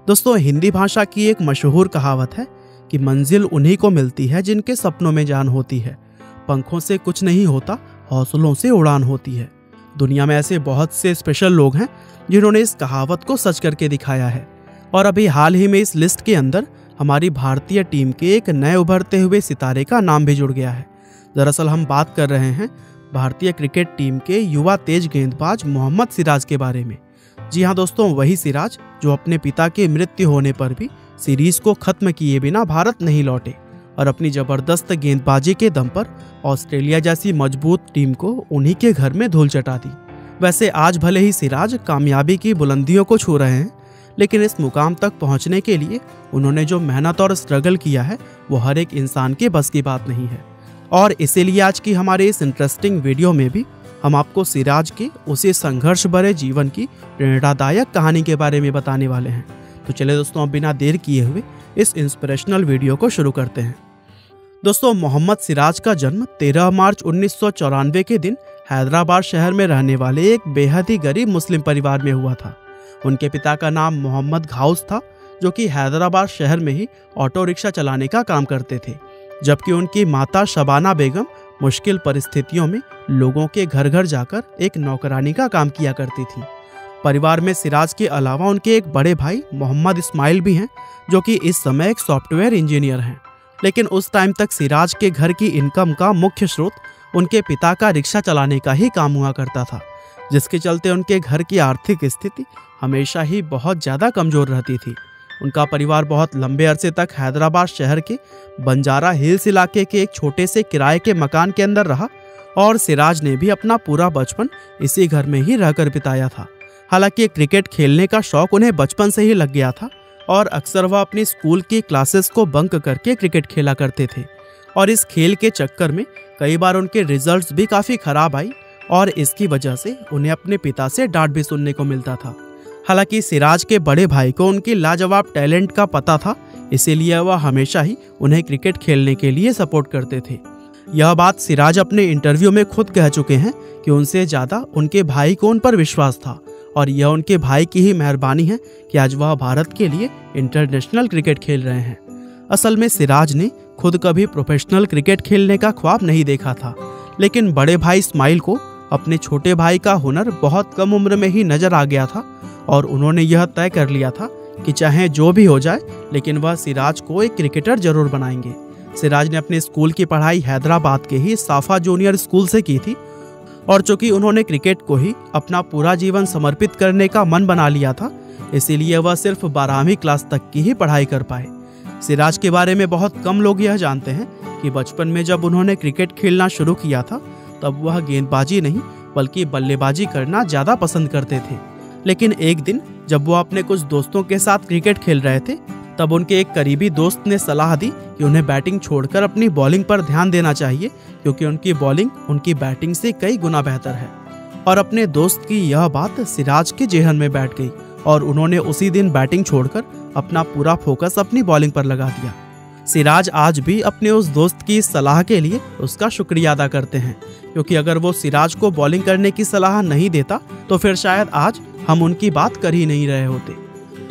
दोस्तों, हिंदी भाषा की एक मशहूर कहावत है कि मंजिल उन्हीं को मिलती है जिनके सपनों में जान होती है। पंखों से कुछ नहीं होता, हौसलों से उड़ान होती है। दुनिया में ऐसे बहुत से स्पेशल लोग हैं जिन्होंने इस कहावत को सच करके दिखाया है। और अभी हाल ही में इस लिस्ट के अंदर हमारी भारतीय टीम के एक नए उभरते हुए सितारे का नाम भी जुड़ गया है। दरअसल हम बात कर रहे हैं भारतीय क्रिकेट टीम के युवा तेज गेंदबाज मोहम्मद सिराज के बारे में। जी हाँ दोस्तों, वही सिराज जो अपने पिता की मृत्यु होने पर भी सीरीज को खत्म किए बिना भारत नहीं लौटे और अपनी जबरदस्त गेंदबाजी के दम पर ऑस्ट्रेलिया जैसी मजबूत टीम को उन्हीं के घर में धूल चटा दी। वैसे आज भले ही सिराज कामयाबी की बुलंदियों को छू रहे हैं, लेकिन इस मुकाम तक पहुंचने के लिए उन्होंने जो मेहनत और स्ट्रगल किया है वो हर एक इंसान के बस की बात नहीं है। और इसीलिए आज की हमारे इस इंटरेस्टिंग वीडियो में भी हम आपको सिराज के उसी संघर्ष भरे जीवन की प्रेरणादायक कहानी के बारे में बताने वाले हैं। तो चलिए दोस्तों, अब बिना देर किए हुए इस इंस्पिरेशनल वीडियो को शुरू करते हैं। दोस्तों, मोहम्मद सिराज का जन्म 13 मार्च 1994 के दिन हैदराबाद शहर में रहने वाले एक बेहद ही गरीब मुस्लिम परिवार में हुआ था। उनके पिता का नाम मोहम्मद घाउस था, जो कि हैदराबाद शहर में ही ऑटो रिक्शा चलाने का काम करते थे, जबकि उनकी माता शबाना बेगम मुश्किल परिस्थितियों में लोगों के घर घर जाकर एक नौकरानी का काम किया करती थी। परिवार में सिराज के अलावा उनके एक बड़े भाई मोहम्मद इस्माइल भी हैं, जो कि इस समय एक सॉफ्टवेयर इंजीनियर हैं। लेकिन उस टाइम तक सिराज के घर की इनकम का मुख्य स्रोत उनके पिता का रिक्शा चलाने का ही काम हुआ करता था, जिसके चलते उनके घर की आर्थिक स्थिति हमेशा ही बहुत ज़्यादा कमज़ोर रहती थी। उनका परिवार बहुत लंबे अरसे तक हैदराबाद शहर के बंजारा हिल्स इलाके के एक छोटे से किराए के मकान के अंदर रहा और सिराज ने भी अपना पूरा बचपन इसी घर में ही रहकर बिताया था। हालांकि क्रिकेट खेलने का शौक उन्हें बचपन से ही लग गया था और अक्सर वह अपनी स्कूल की क्लासेस को बंक करके क्रिकेट खेला करते थे। और इस खेल के चक्कर में कई बार उनके रिजल्ट्स भी काफ़ी खराब आई और इसकी वजह से उन्हें अपने पिता से डांट भी सुनने को मिलता था। हालांकि सिराज के बड़े भाई को उनकी लाजवाब टैलेंट का पता था, इसीलिए वह हमेशा ही उन्हें क्रिकेट खेलने के लिए सपोर्ट करते थे। यह बात सिराज अपने इंटरव्यू में खुद कह चुके हैं कि उनसे ज़्यादा उनके भाई को उन पर विश्वास था और यह उनके भाई की ही मेहरबानी है कि आज वह भारत के लिए इंटरनेशनल क्रिकेट खेल रहे हैं। असल में सिराज ने खुद कभी प्रोफेशनल क्रिकेट खेलने का ख्वाब नहीं देखा था, लेकिन बड़े भाई इस्माइल को अपने छोटे भाई का हुनर बहुत कम उम्र में ही नजर आ गया था और उन्होंने यह तय कर लिया था कि चाहे जो भी हो जाए, लेकिन वह सिराज को एक क्रिकेटर जरूर बनाएंगे। सिराज ने अपने स्कूल की पढ़ाई हैदराबाद के ही साफा जूनियर स्कूल से की थी और चूंकि उन्होंने क्रिकेट को ही अपना पूरा जीवन समर्पित करने का मन बना लिया था, इसीलिए वह सिर्फ 12वीं क्लास तक की ही पढ़ाई कर पाए। सिराज के बारे में बहुत कम लोग यह जानते हैं कि बचपन में जब उन्होंने क्रिकेट खेलना शुरू किया था, तब वह गेंदबाजी नहीं बल्कि बल्लेबाजी करना ज़्यादा पसंद करते थे। लेकिन एक दिन जब वो अपने कुछ दोस्तों के साथ क्रिकेट खेल रहे थे, तब उनके एक करीबी दोस्त ने सलाह दी कि उन्हें बैटिंग छोड़कर अपनी बॉलिंग पर ध्यान देना चाहिए, क्योंकि उनकी बॉलिंग उनकी बैटिंग से कई गुना बेहतर है। और अपने दोस्त की यह बात सिराज के जेहन में बैठ गई और उन्होंने उसी दिन बैटिंग छोड़कर अपना पूरा फोकस अपनी बॉलिंग पर लगा दिया। सिराज आज भी अपने उस दोस्त की सलाह के लिए उसका शुक्रिया अदा करते हैं, क्योंकि अगर वो सिराज को बॉलिंग करने की सलाह नहीं देता तो फिर शायद आज हम उनकी बात कर ही नहीं रहे होते।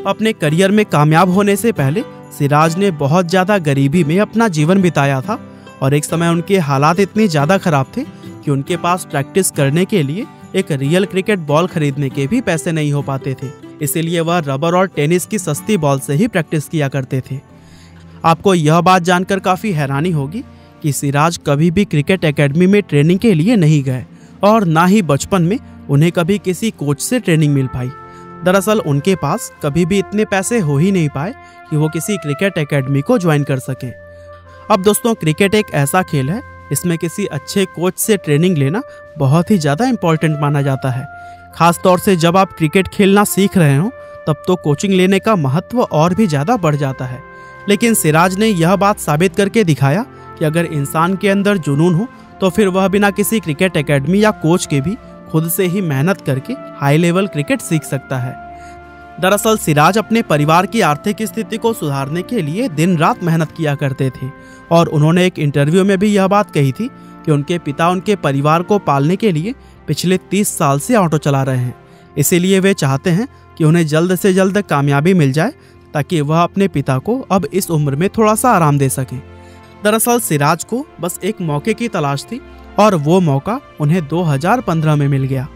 अपने करियर में कामयाब होने से पहले सिराज ने बहुत ज़्यादा गरीबी में अपना जीवन बिताया था और एक समय उनके हालात इतने ज़्यादा खराब थे कि उनके पास प्रैक्टिस करने के लिए एक रियल क्रिकेट बॉल खरीदने के भी पैसे नहीं हो पाते थे। इसीलिए वह रबर और टेनिस की सस्ती बॉल से ही प्रैक्टिस किया करते थे। आपको यह बात जानकर काफ़ी हैरानी होगी कि सिराज कभी भी क्रिकेट एकेडमी में ट्रेनिंग के लिए नहीं गए और ना ही बचपन में उन्हें कभी किसी कोच से ट्रेनिंग मिल पाई। दरअसल उनके पास कभी भी इतने पैसे हो ही नहीं पाए कि वो किसी क्रिकेट एकेडमी को ज्वाइन कर सकें। अब दोस्तों, क्रिकेट एक ऐसा खेल है, इसमें किसी अच्छे कोच से ट्रेनिंग लेना बहुत ही ज़्यादा इम्पोर्टेंट माना जाता है। खास तौर से जब आप क्रिकेट खेलना सीख रहे हो, तब तो कोचिंग लेने का महत्व और भी ज़्यादा बढ़ जाता है। लेकिन सिराज ने यह बात साबित करके दिखाया कि अगर इंसान के अंदर जुनून हो तो फिर वह बिना किसी क्रिकेट एकेडमी या कोच के भी खुद से ही मेहनत करके हाई लेवल क्रिकेट सीख सकता है। दरअसल सिराज अपने परिवार की आर्थिक स्थिति को सुधारने के लिए दिन रात मेहनत किया करते थे और उन्होंने एक इंटरव्यू में भी यह बात कही थी कि उनके पिता उनके परिवार को पालने के लिए पिछले 30 साल से ऑटो चला रहे हैं। इसीलिए वे चाहते हैं कि उन्हें जल्द से जल्द कामयाबी मिल जाए ताकि वह अपने पिता को अब इस उम्र में थोड़ा सा आराम दे सकें। दरअसल सिराज को बस एक मौके की तलाश थी और वो मौका उन्हें 2015 में मिल गया।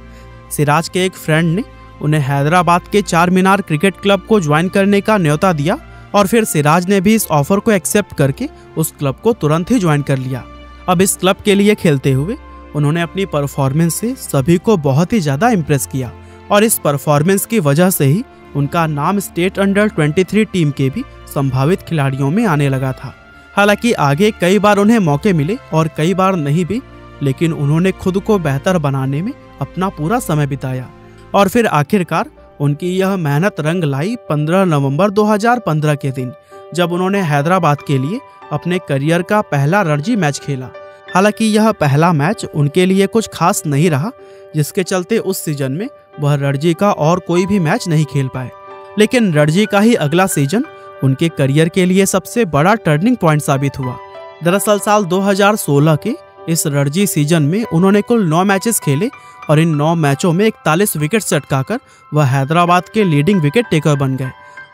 सिराज के एक फ्रेंड ने उन्हें हैदराबाद के चार मीनार क्रिकेट क्लब को ज्वाइन करने का न्योता दिया और फिर सिराज ने भी इस ऑफर को एक्सेप्ट करके उस क्लब को तुरंत ही ज्वाइन कर लिया। अब इस क्लब के लिए खेलते हुए उन्होंने अपनी परफॉर्मेंस से सभी को बहुत ही ज़्यादा इम्प्रेस किया और इस परफॉर्मेंस की वजह से ही उनका नाम स्टेट अंडर 23 टीम के भी संभावित खिलाड़ियों में आने लगा था। हालांकि आगे कई बार उन्हें मौके मिले और कई बार नहीं भी, लेकिन उन्होंने खुद को बेहतर बनाने में अपना पूरा समय बिताया और फिर आखिरकार उनकी यह मेहनत रंग लाई 15 नवंबर 2015 के दिन, जब उन्होंने हैदराबाद के लिए अपने करियर का पहला रणजी मैच खेला। हालांकि यह पहला मैच उनके लिए कुछ खास नहीं रहा, जिसके चलते उस सीजन में वह रणजी का और कोई भी मैच नहीं खेल पाए। लेकिन रणजी का ही अगला सीजन उनके करियर के लिए सबसे बड़ा टर्निंग पॉइंट साबित हुआ। दरअसल साल 2016 के इस रणजी सीजन में उन्होंने कुल 9 मैचेस खेले और इन 9 मैचों में 41 विकेट चटकाकर वह हैदराबाद के लीडिंग विकेट टेकर बन गए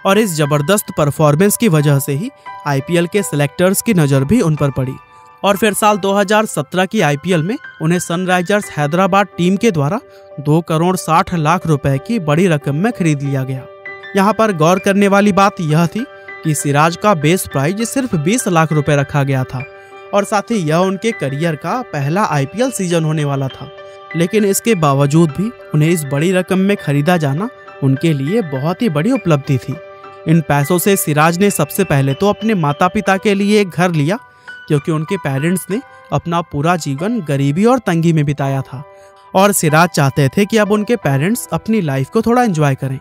और इस जबरदस्त परफॉर्मेंस की वजह से ही आईपीएल के सिलेक्टर्स की नज़र भी उन पर पड़ी। और फिर साल 2017 की आईपीएल में उन्हें सनराइजर्स हैदराबाद टीम के द्वारा 2 करोड़ 60 लाख रुपए की बड़ी रकम में खरीद लिया गया। यहाँ पर गौर करने वाली बात यह थी कि सिराज का बेस प्राइज सिर्फ 20 लाख रुपए रखा गया था और साथ ही यह उनके करियर का पहला आईपीएल सीजन होने वाला था। लेकिन इसके बावजूद भी उन्हें इस बड़ी रकम में खरीदा जाना उनके लिए बहुत ही बड़ी उपलब्धि थी। इन पैसों से सिराज ने सबसे पहले तो अपने माता पिता के लिए एक घर लिया, क्योंकि उनके पेरेंट्स ने अपना पूरा जीवन गरीबी और तंगी में बिताया था और सिराज चाहते थे कि अब उनके पेरेंट्स अपनी लाइफ को थोड़ा एंजॉय करें।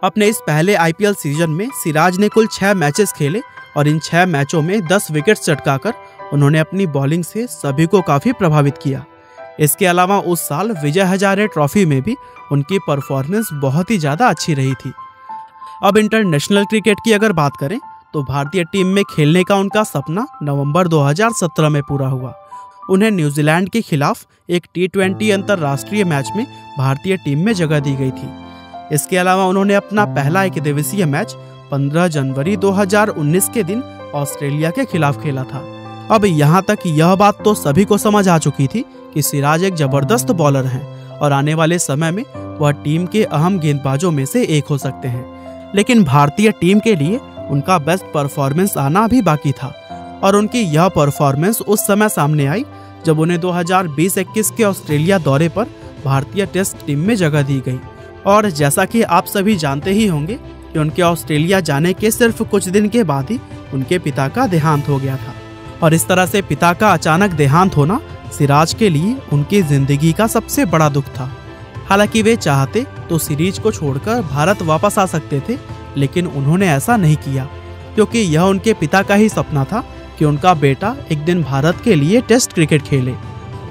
अपने इस पहले आईपीएल सीजन में सिराज ने कुल 6 मैचेस खेले और इन 6 मैचों में 10 विकेट चटकाकर उन्होंने अपनी बॉलिंग से सभी को काफ़ी प्रभावित किया। इसके अलावा उस साल विजय हजारे ट्रॉफी में भी उनकी परफॉर्मेंस बहुत ही ज़्यादा अच्छी रही थी। अब इंटरनेशनल क्रिकेट की अगर बात करें तो भारतीय टीम में खेलने का उनका सपना नवंबर 2017 में पूरा हुआ। उन्हें न्यूजीलैंड के खिलाफ एक T20 अंतर्राष्ट्रीय मैच में भारतीय टीम में जगह दी गई थी। इसके अलावा उन्होंने अपना पहला एक दिवसीय मैच 15 जनवरी 2019 के दिन ऑस्ट्रेलिया के खिलाफ खेला था। अब यहाँ तक यह बात तो सभी को समझ आ चुकी थी कि सिराज एक जबरदस्त बॉलर हैं और आने वाले समय में वह टीम के अहम गेंदबाजों में से एक हो सकते हैं। लेकिन भारतीय टीम के लिए उनका बेस्ट परफॉर्मेंस आना भी बाकी था और उनकी यह परफॉर्मेंस उस समय सामने आई जब उन्हें 2020-21 के ऑस्ट्रेलिया दौरे पर भारतीय टेस्ट टीम में जगह दी गई। और जैसा कि आप सभी जानते ही होंगे कि उनके ऑस्ट्रेलिया जाने के सिर्फ कुछ दिन के बाद ही उनके पिता का देहांत हो गया था और इस तरह से पिता का अचानक देहांत होना सिराज के लिए उनकी जिंदगी का सबसे बड़ा दुख था। हालांकि वे चाहते तो सीरीज को छोड़कर भारत वापस आ सकते थे, लेकिन उन्होंने ऐसा नहीं किया क्योंकि यह उनके पिता का ही सपना था कि उनका बेटा एक दिन भारत के लिए टेस्ट क्रिकेट खेले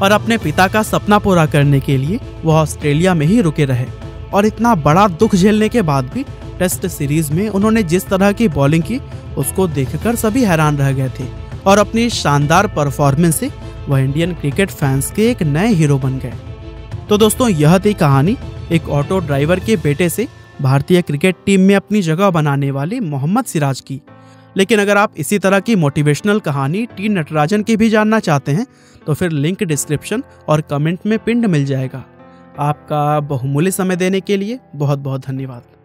और अपने पिता का सपना पूरा करने के लिए वह ऑस्ट्रेलिया में ही रुके रहे। और इतना बड़ा दुख झेलने के बाद भी टेस्ट सीरीज में उन्होंने जिस तरह की बॉलिंग की उसको देखकर सभी हैरान रह गए थे और अपनी शानदार परफॉर्मेंस से वह इंडियन क्रिकेट फैंस के एक नए हीरो बन गए। तो दोस्तों, यह थी कहानी एक ऑटो ड्राइवर के बेटे से भारतीय क्रिकेट टीम में अपनी जगह बनाने वाले मोहम्मद सिराज की। लेकिन अगर आप इसी तरह की मोटिवेशनल कहानी टी नटराजन की भी जानना चाहते हैं तो फिर लिंक डिस्क्रिप्शन और कमेंट में पिंड मिल जाएगा। आपका बहुमूल्य समय देने के लिए बहुत बहुत धन्यवाद।